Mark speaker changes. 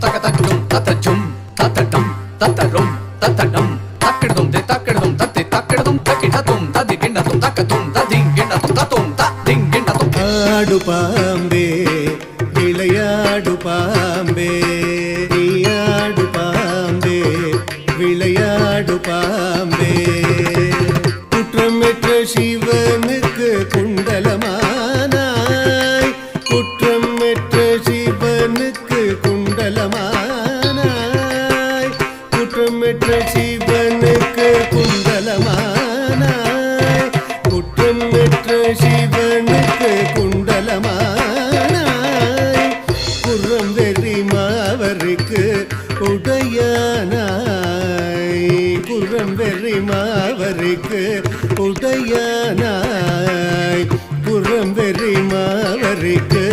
Speaker 1: தகதகதும் தத்தஜும் தத்தடம் தத்தரும் தத்தடம் தக்கிடதும் தக்கிடதும் தத்தி தக்கிடதும் தக்கிடதும் ததி கிண்ணதும் தக்கதும் ததி கிண்ணதும் தத்தும் ததிங் கிண்ணதும்.
Speaker 2: ஆடு பாம்பே விளையாடு பாம்பே ஆடு பாம்பே விளையாடு பாம்பே குற்றமற்ற சிவனுக்கு குண்டலமானாய் குற்றமற்ற சிவனுக்கு குண்டலமானாய் குற்றமற்ற சிவனுக்கு குண்டலமானாய் குற்றமற்ற சிவனுக்கு குண்டலமானாய் குர்ரம் வெறி மாவருக்கு உடையானாய் குர்ரம் வெறி மாவருக்கு உடையானாய் குர்ரம் வெறி மாவருக்கு